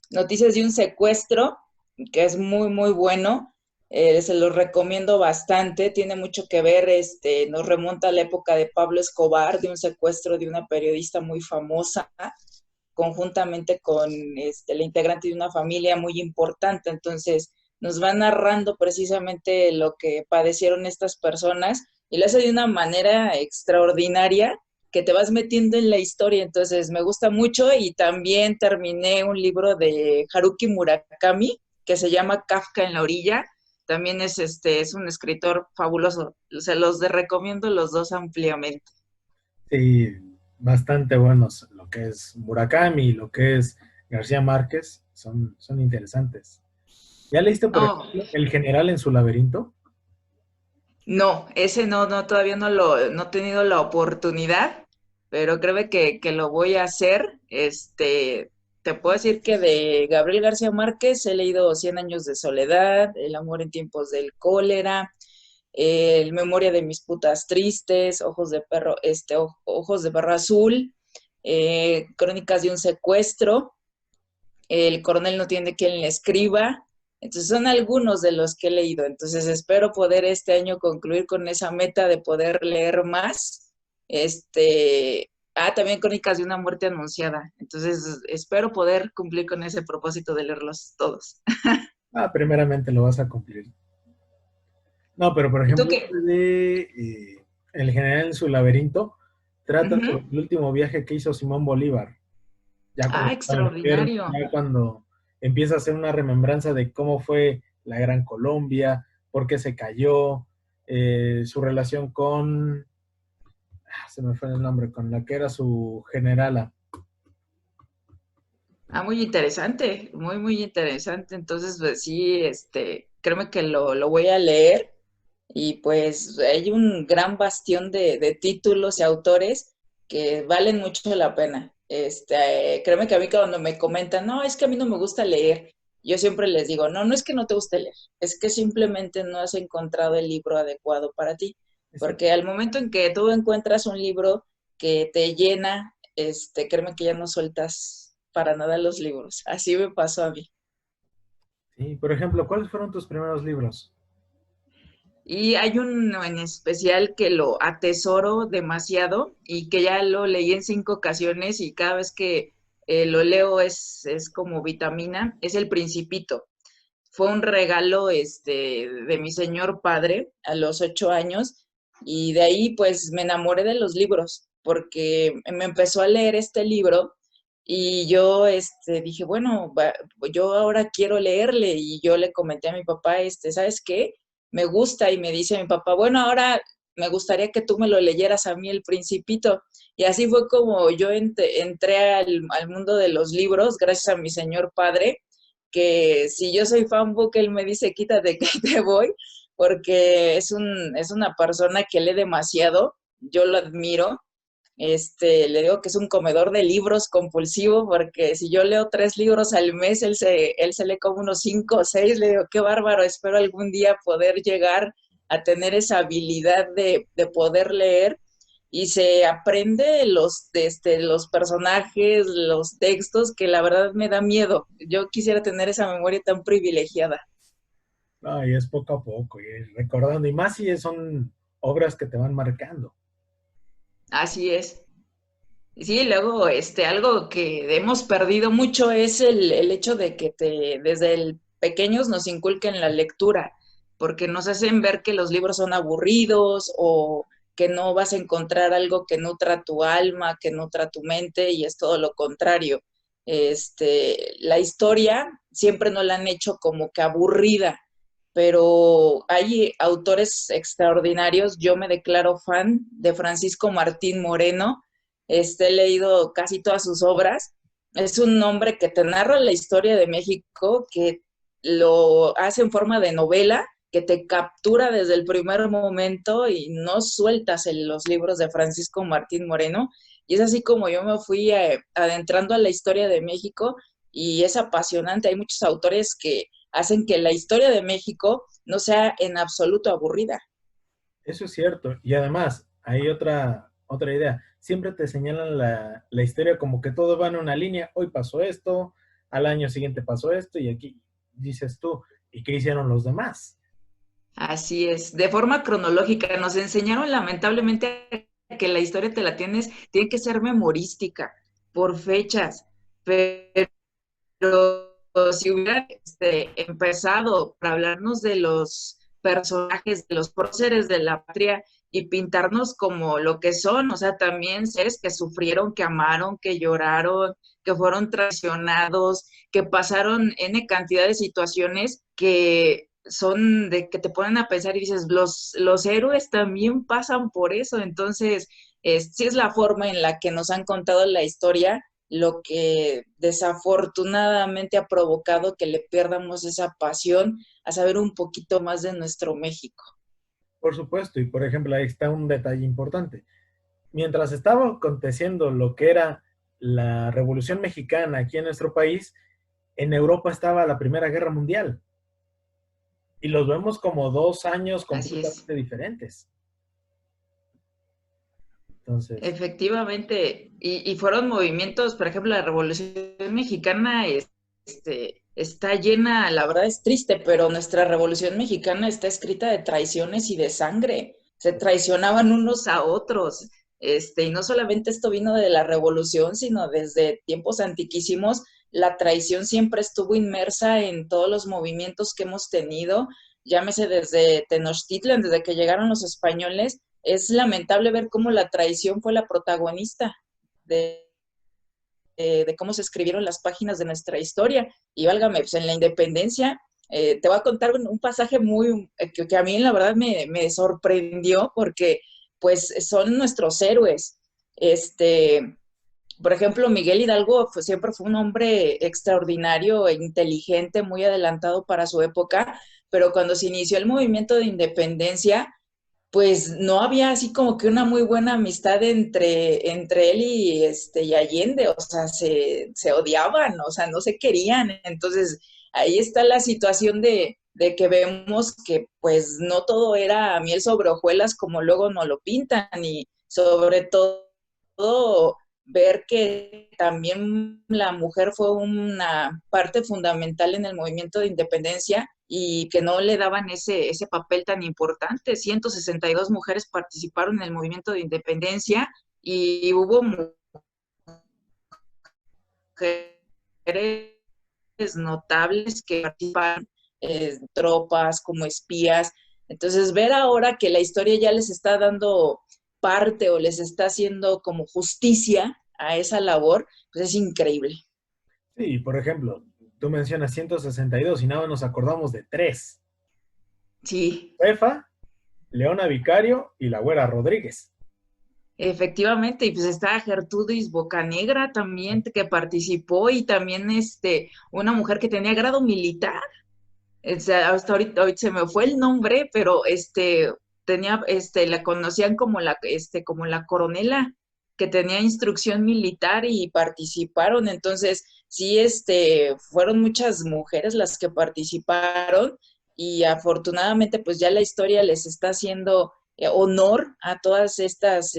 Noticias de un secuestro, que es muy, muy bueno. Se los recomiendo bastante. Tiene mucho que ver, nos remonta a la época de Pablo Escobar, de un secuestro de una periodista muy famosa, conjuntamente con la integrante de una familia muy importante. Entonces, nos va narrando precisamente lo que padecieron estas personas y lo hace de una manera extraordinaria que te vas metiendo en la historia. Entonces, me gusta mucho y también terminé un libro de Haruki Murakami que se llama Kafka en la orilla. También es un escritor fabuloso. Se los recomiendo los dos ampliamente. Sí, bastante buenos. Lo que es Murakami y lo que es García Márquez son interesantes. ¿Ya leíste, por Oh, ejemplo, El General en su laberinto? no, ese no, todavía no he tenido la oportunidad, pero creo que lo voy a hacer. Te puedo decir que de Gabriel García Márquez he leído Cien años de soledad, El amor en tiempos del cólera, El memoria de mis putas tristes, Ojos de perro azul, Crónicas de un secuestro, El coronel no tiene quien le escriba. Entonces son algunos de los que he leído. Entonces espero poder este año concluir con esa meta de poder leer más. También Crónicas de una muerte anunciada. Entonces espero poder cumplir con ese propósito de leerlos todos. Ah, primeramente lo vas a cumplir. No, pero por ¿Y tú ejemplo, qué? este de El General en su laberinto trata sobre Ujú. el último viaje que hizo Simón Bolívar. Ya cuando Ah, estaba enfermo, extraordinario. ya cuando empieza a hacer una remembranza de cómo fue la Gran Colombia, por qué se cayó, su relación con, se me fue el nombre, con la que era su generala. Ah, muy interesante, muy, muy interesante. Entonces, pues sí, créeme que lo voy a leer. Y pues hay un gran bastión de títulos y autores que valen mucho la pena. Créeme que a mí cuando me comentan, no, es que a mí no me gusta leer, yo siempre les digo, no, no es que no te guste leer, es que simplemente no has encontrado el libro adecuado para ti. Exacto. Porque al momento en que tú encuentras un libro que te llena, créeme que ya no sueltas para nada los libros. Así me pasó a mí. Sí, por ejemplo, ¿cuáles fueron tus primeros libros? Y hay uno en especial que lo atesoro demasiado y que ya lo leí en 5 ocasiones y cada vez que lo leo es como vitamina, es El Principito. Fue un regalo de mi señor padre a los 8 años y de ahí pues me enamoré de los libros porque me empezó a leer este libro y yo dije, bueno, yo ahora quiero leerle y yo le comenté a mi papá, ¿sabes qué? Me gusta y me dice mi papá, bueno, ahora me gustaría que tú me lo leyeras a mí, El Principito. Y así fue como yo entré al mundo de los libros, gracias a mi señor padre, que si yo soy fanbook, él me dice, quítate que te voy, porque es una persona que lee demasiado, yo lo admiro. Le digo que es un comedor de libros compulsivo, porque si yo leo 3 libros al mes, él se lee como unos 5 o 6. Le digo, qué bárbaro, espero algún día poder llegar a tener esa habilidad de poder leer y se aprende los personajes, los textos, que la verdad me da miedo. Yo quisiera tener esa memoria tan privilegiada. Ay, es poco a poco, y recordando, y más si son obras que te van marcando. Así es. Sí, luego, algo que hemos perdido mucho es el hecho de que desde pequeños nos inculquen la lectura, porque nos hacen ver que los libros son aburridos o que no vas a encontrar algo que nutra tu alma, que nutra tu mente, y es todo lo contrario. La historia siempre nos la han hecho como que aburrida, pero hay autores extraordinarios. Yo me declaro fan de Francisco Martín Moreno. He leído casi todas sus obras. Es un hombre que te narra la historia de México, que lo hace en forma de novela, que te captura desde el primer momento y no sueltas en los libros de Francisco Martín Moreno. Y es así como yo me fui adentrando a la historia de México y es apasionante. Hay muchos autores que hacen que la historia de México no sea en absoluto aburrida. Eso es cierto. Y además, hay otra. otra idea. Siempre te señalan la historia como que todo va en una línea. Hoy pasó esto, al año siguiente pasó esto, y aquí dices tú, ¿y qué hicieron los demás? Así es, de forma cronológica. Nos enseñaron lamentablemente que la historia te la tiene que ser memorística, por fechas, pero si hubiera empezado para hablarnos de los personajes, de los próceres de la patria y pintarnos como lo que son, o sea, también seres que sufrieron, que amaron, que lloraron, que fueron traicionados, que pasaron N cantidad de situaciones que son de que te ponen a pensar y dices, los héroes también pasan por eso, entonces, sí es la forma en la que nos han contado la historia lo que desafortunadamente ha provocado que le pierdamos esa pasión a saber un poquito más de nuestro México. Por supuesto, y por ejemplo, ahí está un detalle importante. Mientras estaba aconteciendo lo que era la Revolución Mexicana aquí en nuestro país, en Europa estaba la Primera Guerra Mundial. Y los vemos como 2 años Así es. completamente diferentes. Entonces, Efectivamente, y fueron movimientos, por ejemplo, la Revolución Mexicana está llena, la verdad es triste, pero nuestra Revolución Mexicana está escrita de traiciones y de sangre. Se traicionaban unos a otros. Y no solamente esto vino de la Revolución, sino desde tiempos antiquísimos, la traición siempre estuvo inmersa en todos los movimientos que hemos tenido, llámese desde Tenochtitlan, desde que llegaron los españoles. Es lamentable ver cómo la traición fue la protagonista de, de cómo se escribieron las páginas de nuestra historia. Y válgame, pues en la independencia, te voy a contar un pasaje muy, que a mí la verdad me sorprendió porque pues son nuestros héroes. Por ejemplo, Miguel Hidalgo siempre fue un hombre extraordinario e inteligente, muy adelantado para su época, pero cuando se inició el movimiento de independencia, pues no había así como que una muy buena amistad entre él y Allende, o sea, se odiaban, o sea, no se querían. Entonces, ahí está la situación de que vemos que pues no todo era miel sobre hojuelas como luego nos lo pintan, y sobre todo ver que también la mujer fue una parte fundamental en el movimiento de independencia y que no le daban ese papel tan importante. 162 mujeres participaron en el movimiento de independencia y hubo mujeres notables que participaron en tropas como espías. Entonces, ver ahora que la historia ya les está dando parte o les está haciendo como justicia a esa labor, pues es increíble. sí, por ejemplo, tú mencionas 162 y nada más nos acordamos de tres. Sí, Josefa, Leona Vicario y la Güera Rodríguez. efectivamente, y pues está Gertrudis Bocanegra también que participó, y también una mujer que tenía grado militar. O sea, hasta ahorita se me fue el nombre, pero la conocían como como la coronela, que tenía instrucción militar y participaron. Entonces, sí, fueron muchas mujeres las que participaron, y afortunadamente, pues ya la historia les está haciendo honor a todas estas,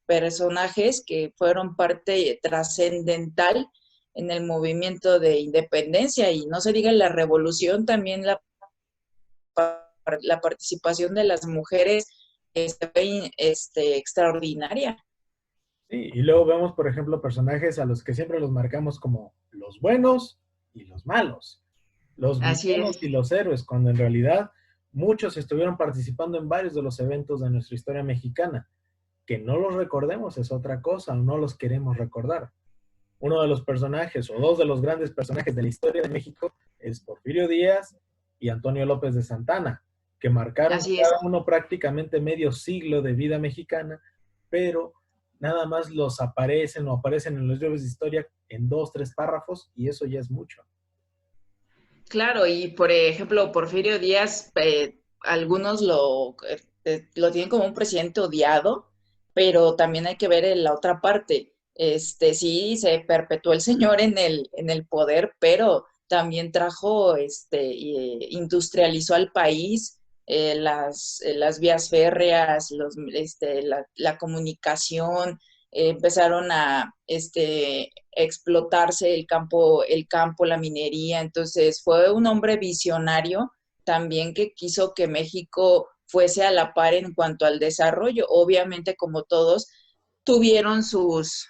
personajes que fueron parte trascendental en el movimiento de independencia, y no se diga en la revolución, también la participación de las mujeres fue extraordinaria. Sí, y luego vemos, por ejemplo, personajes a los que siempre los marcamos como los buenos y los malos, los Así villanos es. y los héroes, cuando en realidad muchos estuvieron participando en varios de los eventos de nuestra historia mexicana. Que no los recordemos es otra cosa, o no los queremos recordar. Uno de los personajes, o dos de los grandes personajes de la historia de México, es Porfirio Díaz y Antonio López de Santana, que marcaron Así es. cada uno prácticamente medio siglo de vida mexicana, pero nada más los aparecen o aparecen en los libros de historia en 2, 3 párrafos, y eso ya es mucho. Claro, y por ejemplo, Porfirio Díaz, algunos lo tienen como un presidente odiado, pero también hay que ver en la otra parte. Sí, se perpetuó el señor en el poder, pero también trajo, industrializó al país, las vías férreas, la comunicación, empezaron a explotarse el campo, la minería. Entonces fue un hombre visionario también que quiso que México fuese a la par en cuanto al desarrollo. Obviamente, como todos, tuvieron sus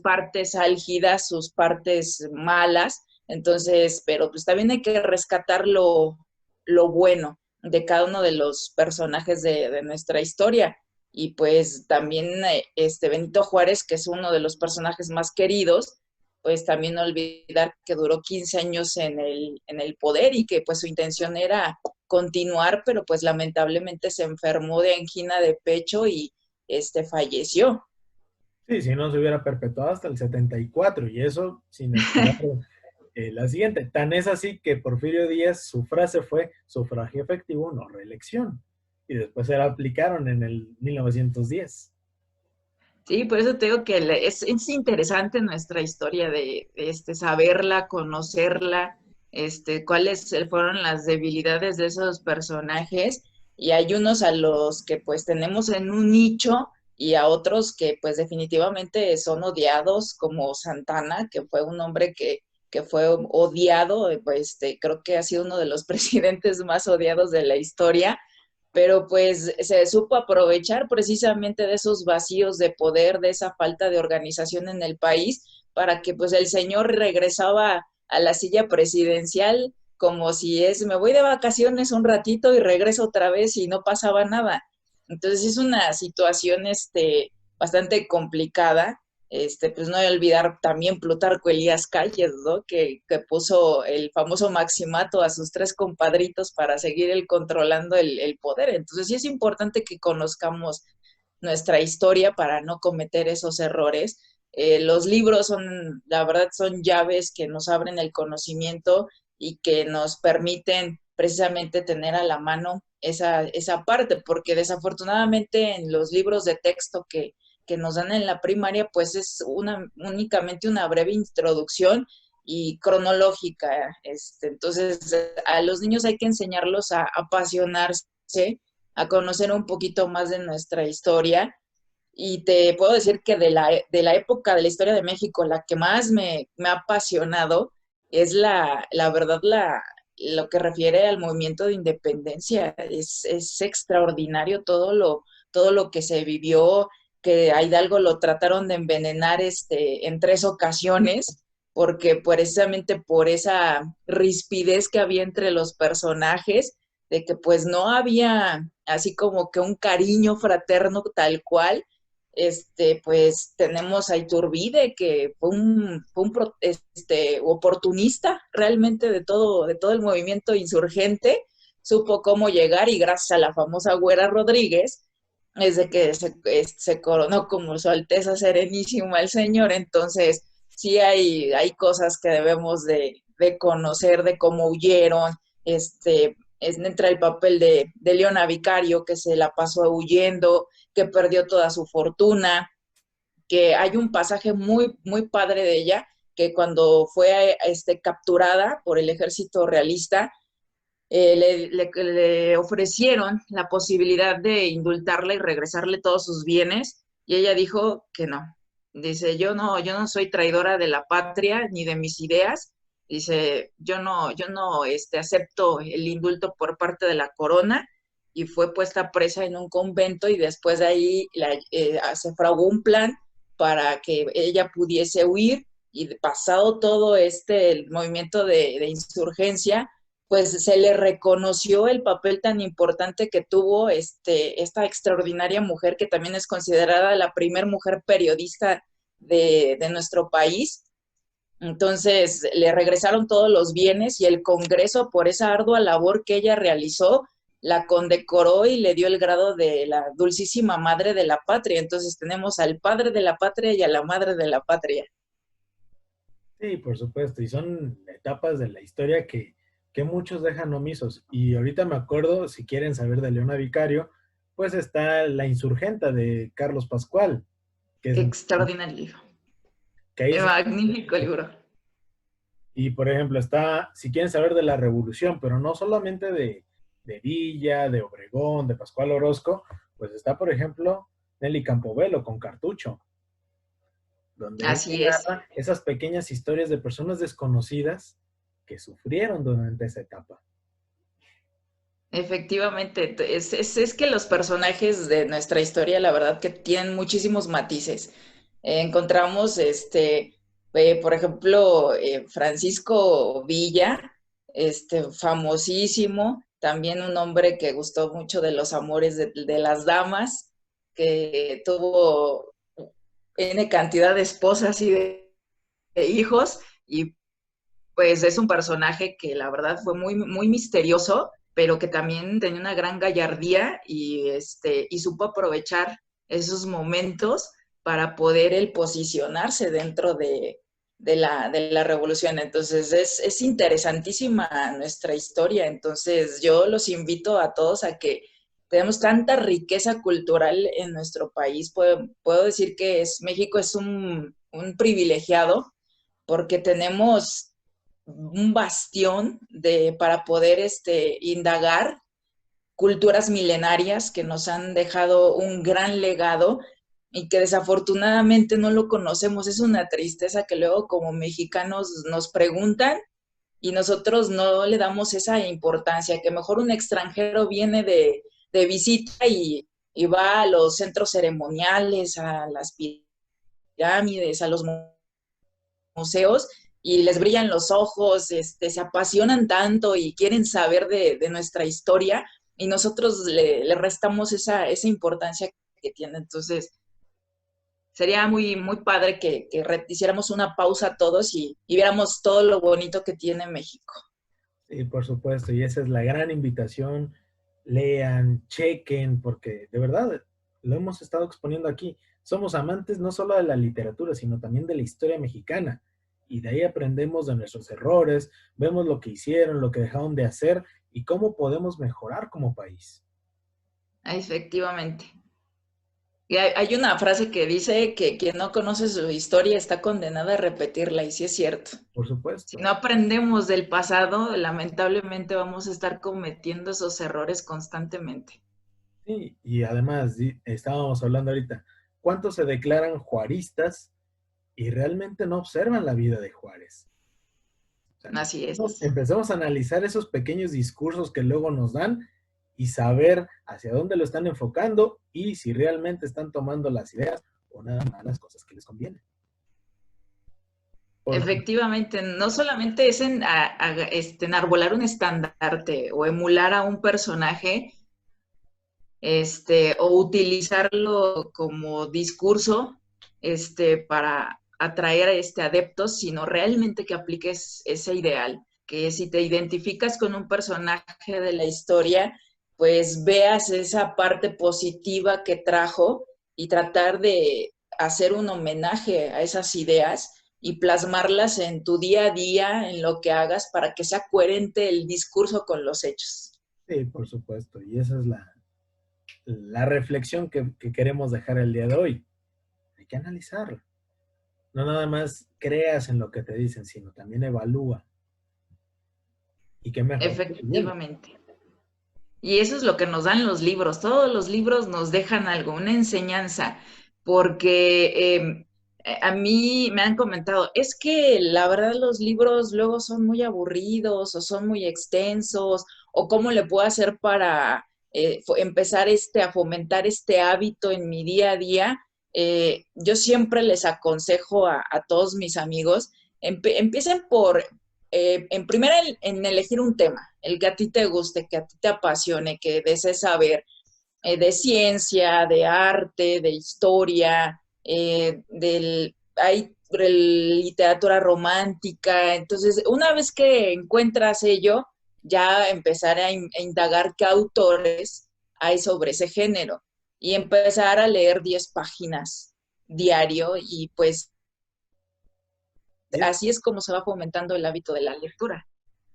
partes álgidas, sus partes malas. Entonces, pero pues también hay que rescatar lo bueno de cada uno de los personajes de nuestra historia. Y pues también Benito Juárez, que es uno de los personajes más queridos, pues también no olvidar que duró 15 años en el poder y que pues su intención era continuar, pero pues lamentablemente se enfermó de angina de pecho y falleció. Sí, si no se hubiera perpetuado hasta el 74 y eso sin esperar la siguiente. Tan es así que Porfirio Díaz, su frase fue sufragio efectivo, no reelección. Y después se la aplicaron en el 1910. Sí, por eso te digo que es interesante nuestra historia de saberla, conocerla, cuáles fueron las debilidades de esos personajes, y hay unos a los que pues tenemos en un nicho y a otros que pues definitivamente son odiados, como Santana, que fue un hombre que fue odiado, pues creo que ha sido uno de los presidentes más odiados de la historia, pero pues se supo aprovechar precisamente de esos vacíos de poder, de esa falta de organización en el país, para que pues el señor regresaba a la silla presidencial como si me voy de vacaciones un ratito y regreso otra vez y no pasaba nada. Entonces es una situación bastante complicada. Pues no hay que olvidar también Plutarco Elías Calles, ¿no? Que puso el famoso maximato a sus tres compadritos para seguir controlando el poder. Entonces sí es importante que conozcamos nuestra historia para no cometer esos errores. Los libros la verdad, son llaves que nos abren el conocimiento y que nos permiten precisamente tener a la mano esa parte, porque desafortunadamente en los libros de texto que nos dan en la primaria, pues es únicamente una breve introducción y cronológica. Entonces, a los niños hay que enseñarlos a apasionarse, a conocer un poquito más de nuestra historia. Y te puedo decir que de la época de la historia de México, la que más me ha apasionado es la verdad, lo que refiere al movimiento de independencia. Es extraordinario todo lo que se vivió, que a Hidalgo lo trataron de envenenar en 3 ocasiones, porque precisamente por esa rispidez que había entre los personajes, de que pues no había así como que un cariño fraterno tal cual. Pues tenemos a Iturbide, que fue un oportunista realmente de todo el movimiento insurgente, supo cómo llegar, y gracias a la famosa Güera Rodríguez es de que se coronó como Su Alteza Serenísima el señor. Entonces sí hay cosas que debemos de conocer, de cómo huyeron. Entra el papel de Leona Vicario, que se la pasó huyendo, que perdió toda su fortuna, que hay un pasaje muy, muy padre de ella, que cuando fue capturada por el ejército realista, le ofrecieron la posibilidad de indultarla y regresarle todos sus bienes, y ella dijo que no. Dice, yo no soy traidora de la patria ni de mis ideas. Dice, yo no acepto el indulto por parte de la corona, y fue puesta presa en un convento, y después de ahí se fraguó un plan para que ella pudiese huir, y pasado todo el movimiento de insurgencia, pues se le reconoció el papel tan importante que tuvo esta extraordinaria mujer, que también es considerada la primer mujer periodista de nuestro país. Entonces le regresaron todos los bienes, y el Congreso, por esa ardua labor que ella realizó, la condecoró y le dio el grado de la dulcísima madre de la patria. Entonces tenemos al padre de la patria y a la madre de la patria. Sí, por supuesto, y son etapas de la historia que muchos dejan omisos. Y ahorita me acuerdo, si quieren saber de Leona Vicario, pues está La Insurgenta de Carlos Pascual, que es Extraordinario libro. que ahí se... Magnífico libro. Y por ejemplo, está, si quieren saber de la revolución, pero no solamente de Villa, de Obregón, de Pascual Orozco, pues está, por ejemplo, Nelly Campobello con Cartucho, donde él te Así es. narra esas pequeñas historias de personas desconocidas que sufrieron durante esa etapa. Efectivamente, es que los personajes de nuestra historia, la verdad que tienen muchísimos matices. Encontramos, por ejemplo, Francisco Villa, famosísimo, también un hombre que gustó mucho de los amores de las damas, que tuvo N cantidad de esposas y de hijos, y pues es un personaje que la verdad fue muy, muy misterioso, pero que también tenía una gran gallardía y supo aprovechar esos momentos para poder él posicionarse dentro de la revolución. Entonces es interesantísima nuestra historia. Entonces yo los invito a todos a que tenemos tanta riqueza cultural en nuestro país. Puedo decir que México es un privilegiado porque tenemos un bastión para poder indagar culturas milenarias que nos han dejado un gran legado y que desafortunadamente no lo conocemos. Es una tristeza que luego como mexicanos nos preguntan y nosotros no le damos esa importancia, que mejor un extranjero viene de visita y va a los centros ceremoniales, a las pirámides, a los museos y les brillan los ojos, se apasionan tanto y quieren saber de nuestra historia y nosotros le restamos esa importancia que tiene. Entonces, sería muy, muy padre que hiciéramos una pausa todos y viéramos todo lo bonito que tiene México. Sí, por supuesto, y esa es la gran invitación. Lean, chequen, porque de verdad lo hemos estado exponiendo aquí. Somos amantes no solo de la literatura, sino también de la historia mexicana. Y de ahí aprendemos de nuestros errores, vemos lo que hicieron, lo que dejaron de hacer y cómo podemos mejorar como país. Efectivamente. Y hay una frase que dice que quien no conoce su historia está condenada a repetirla, y sí es cierto. Por Si supuesto. no aprendemos del pasado, lamentablemente vamos a estar cometiendo esos errores constantemente. Sí, y además, estábamos hablando ahorita, ¿cuántos se declaran juaristas y realmente no observan la vida de Juárez? O sea, Así es. empecemos a analizar esos pequeños discursos que luego nos dan y saber hacia dónde lo están enfocando y si realmente están tomando las ideas o nada más las cosas que les convienen. Porque Efectivamente, no solamente es enarbolar un estandarte o emular a un personaje, o utilizarlo como discurso, para atraer a adeptos, sino realmente que apliques ese ideal, que si te identificas con un personaje de la historia, pues veas esa parte positiva que trajo y tratar de hacer un homenaje a esas ideas y plasmarlas en tu día a día, en lo que hagas, para que sea coherente el discurso con los hechos. sí, por supuesto, y esa es la reflexión que queremos dejar el día de hoy. Hay que analizarlo. No nada más creas en lo que te dicen, sino también evalúa. ¿Y qué mejor que leyendo? Efectivamente. Y eso es lo que nos dan los libros. Todos los libros nos dejan algo, una enseñanza, porque a mí me han comentado, es que la verdad los libros luego son muy aburridos o son muy extensos, o cómo le puedo hacer para empezar a fomentar este hábito en mi día a día. Yo siempre les aconsejo a todos mis amigos, empiecen en primera, en elegir un tema, el que a ti te guste, que a ti te apasione, que desees saber, de ciencia, de arte, de historia, hay literatura romántica. Entonces, una vez que encuentras ello, ya empezar a indagar qué autores hay sobre ese género y empezar a leer 10 páginas diario y pues Sí, así es como se va fomentando el hábito de la lectura.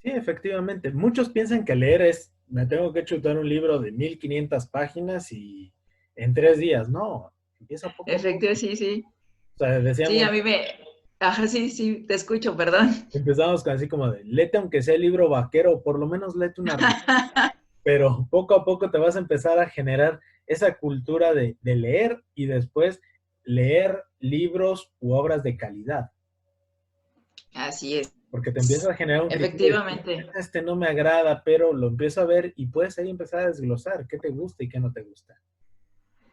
sí, efectivamente. Muchos piensan que leer es, me tengo que chutar un libro de 1500 páginas y en 3 días. No, empieza poco a poco. Efectivamente, sí, sí. O sea, Sí, decíamos, a mí me... Ajá, sí, sí, te escucho, perdón. empezamos así como de, léete aunque sea el libro vaquero, por lo menos léete una revista. pero poco a poco te vas a empezar a generar esa cultura de leer y después leer libros u obras de calidad, Así es. porque te empiezas a generar un criterio de Efectivamente. este no me agrada, pero lo empiezo a ver y puedes ahí empezar a desglosar qué te gusta y qué no te gusta.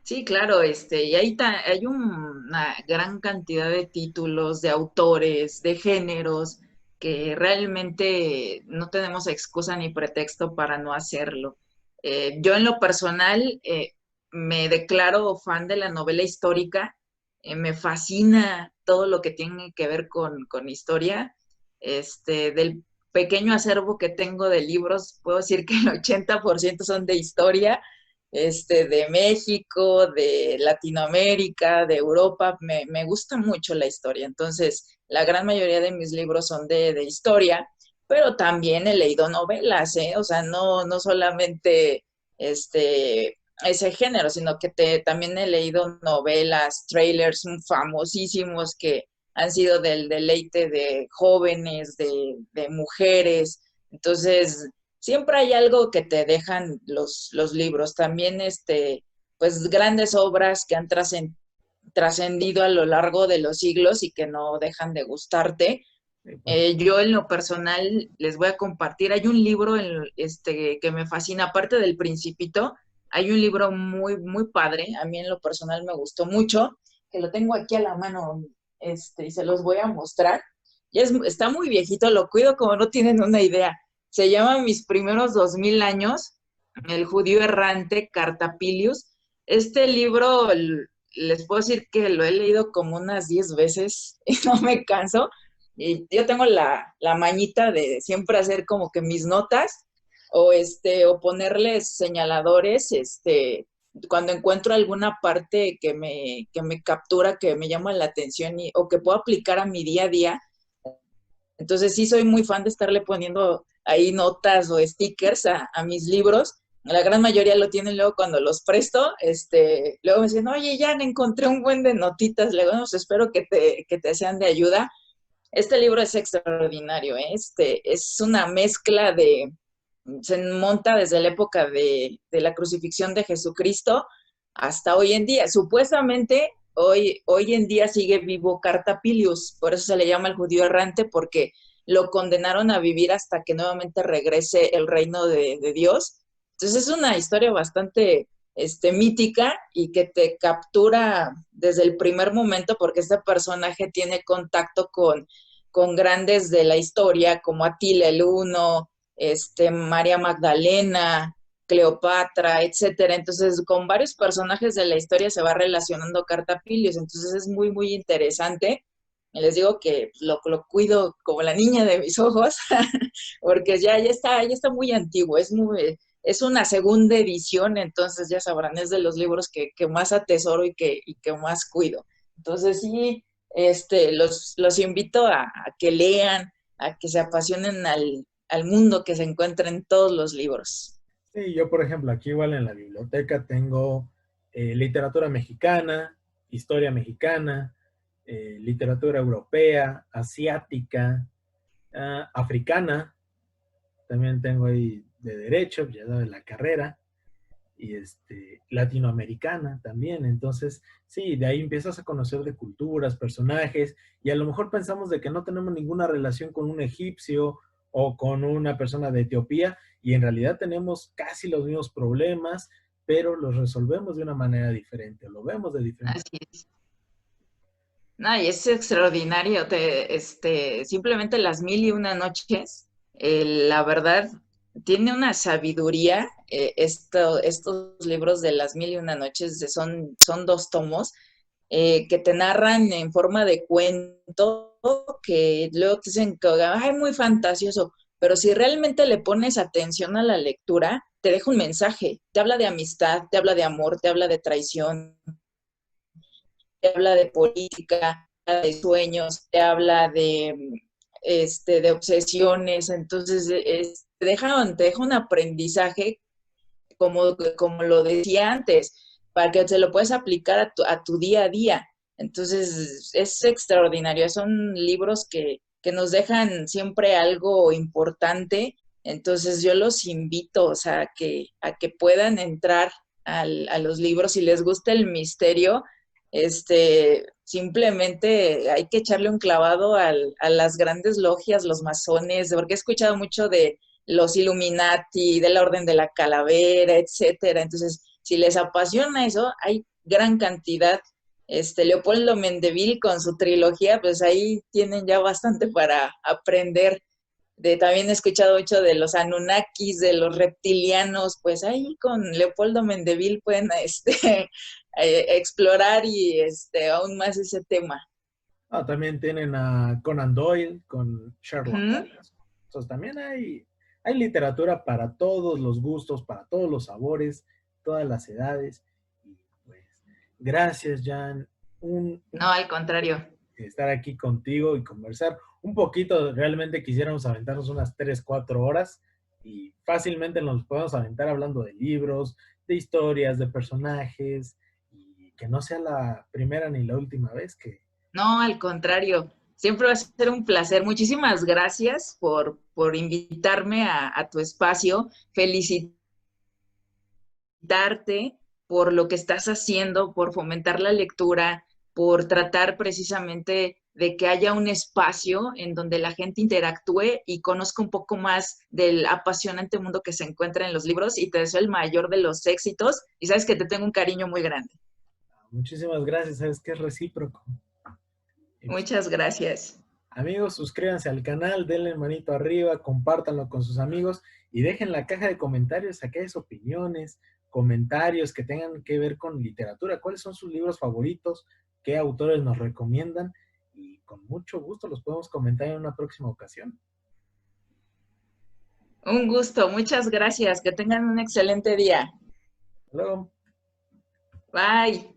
Sí, claro, y hay una gran cantidad de títulos, de autores, de géneros, que realmente no tenemos excusa ni pretexto para no hacerlo. Yo en lo personal me declaro fan de la novela histórica, me fascina todo lo que tiene que ver con historia. Del pequeño acervo que tengo de libros, puedo decir que el 80% son de historia, de México, de Latinoamérica, de Europa. Me gusta mucho la historia. Entonces, la gran mayoría de mis libros son de historia, pero también he leído novelas, ¿eh? O sea, no solamente ese género, sino que también he leído novelas, trailers famosísimos que han sido del deleite de jóvenes, de mujeres. Entonces, siempre hay algo que te dejan los libros. También, pues, grandes obras que han trascendido a lo largo de los siglos y que no dejan de gustarte. Sí, pues, Yo en lo personal les voy a compartir, hay un libro que me fascina, aparte del Principito, hay un libro muy, muy padre, a mí en lo personal me gustó mucho, que lo tengo aquí a la mano, y se los voy a mostrar. Está muy viejito, lo cuido como no tienen una idea. Se llama Mis primeros 2000 años, El judío errante, Cartapilius. Este libro, les puedo decir que lo he leído como unas 10 veces y no me canso. Y yo tengo la mañita de siempre hacer como que mis notas o ponerles señaladores, cuando encuentro alguna parte que me captura, que me llama la atención o que puedo aplicar a mi día a día. Entonces sí soy muy fan de estarle poniendo ahí notas o stickers a mis libros. La gran mayoría lo tienen luego cuando los presto, luego me dicen, oye, ya encontré un buen de notitas, luego no, pues espero que te sean de ayuda. Este libro es extraordinario, ¿eh? Es una mezcla se monta desde la época de la crucifixión de Jesucristo hasta hoy en día. Supuestamente, hoy en día sigue vivo Cartapilius, por eso se le llama el judío errante, porque lo condenaron a vivir hasta que nuevamente regrese el reino de Dios. Entonces es una historia bastante mítica y que te captura desde el primer momento porque este personaje tiene contacto con grandes de la historia como Atila el Huno, María Magdalena, Cleopatra, etcétera. Entonces, con varios personajes de la historia se va relacionando Cartapilius. Entonces, es muy, muy interesante. Y les digo que lo cuido como la niña de mis ojos, porque ya está muy antiguo, es una segunda edición, entonces ya sabrán, es de los libros que más atesoro y que más cuido. Entonces sí, los invito a que lean, a que se apasionen al mundo que se encuentra en todos los libros. sí, yo por ejemplo aquí igual en la biblioteca tengo literatura mexicana, historia mexicana, literatura europea, asiática, africana, también tengo ahí de derecho, ya de la carrera, y latinoamericana también. Entonces, sí, de ahí empiezas a conocer de culturas, personajes, y a lo mejor pensamos de que no tenemos ninguna relación con un egipcio o con una persona de Etiopía, y en realidad tenemos casi los mismos problemas, pero los resolvemos de una manera diferente, lo vemos de diferente. Así es. No, y es extraordinario, simplemente Las mil y una noches, la verdad, tiene una sabiduría, estos libros de Las mil y una noches son 2 tomos, que te narran en forma de cuento, que luego te dicen que ay, muy fantasioso, pero si realmente le pones atención a la lectura, te deja un mensaje, te habla de amistad, te habla de amor, te habla de traición, te habla de política, de sueños, te habla de obsesiones, entonces te deja un aprendizaje, como lo decía antes, para que se lo puedas aplicar a tu día a día. Entonces, es extraordinario. Son libros que nos dejan siempre algo importante Entonces yo los invito, o sea, a que puedan entrar a los libros si les gusta el misterio. Simplemente hay que echarle un clavado a las grandes logias, los masones, porque he escuchado mucho de los Illuminati, de la Orden de la Calavera, etcétera. Entonces, si les apasiona eso, hay gran cantidad. Leopoldo Mendeville con su trilogía, pues ahí tienen ya bastante para aprender. También he escuchado mucho de los Anunnakis, de los reptilianos, pues ahí con Leopoldo Mendeville pueden explorar y aún más ese tema. Ah, también tienen a Conan Doyle con Sherlock Ujú. Holmes. Entonces también hay literatura para todos los gustos, para todos los sabores, todas las edades. Y pues, gracias, Jan. No, al contrario. Estar aquí contigo y conversar un poquito. Realmente quisiéramos aventarnos unas 3 4 horas y fácilmente nos podemos aventar hablando de libros, de historias, de personajes, y que no sea la primera ni la última vez que... No, al contrario. Siempre va a ser un placer. Muchísimas gracias por invitarme a tu espacio. Felicitarte por lo que estás haciendo, por fomentar la lectura, por tratar precisamente de que haya un espacio en donde la gente interactúe y conozca un poco más del apasionante mundo que se encuentra en los libros, y te deseo el mayor de los éxitos y sabes que te tengo un cariño muy grande. Muchísimas gracias, sabes que es recíproco. Y pues, Muchas gracias. amigos, suscríbanse al canal, denle manito arriba, compártanlo con sus amigos y dejen en la caja de comentarios aquellas opiniones, comentarios que tengan que ver con literatura. ¿Cuáles son sus libros favoritos? ¿Qué autores nos recomiendan? Y con mucho gusto los podemos comentar en una próxima ocasión. Un gusto, muchas gracias. Que tengan un excelente día. Hasta luego. Bye.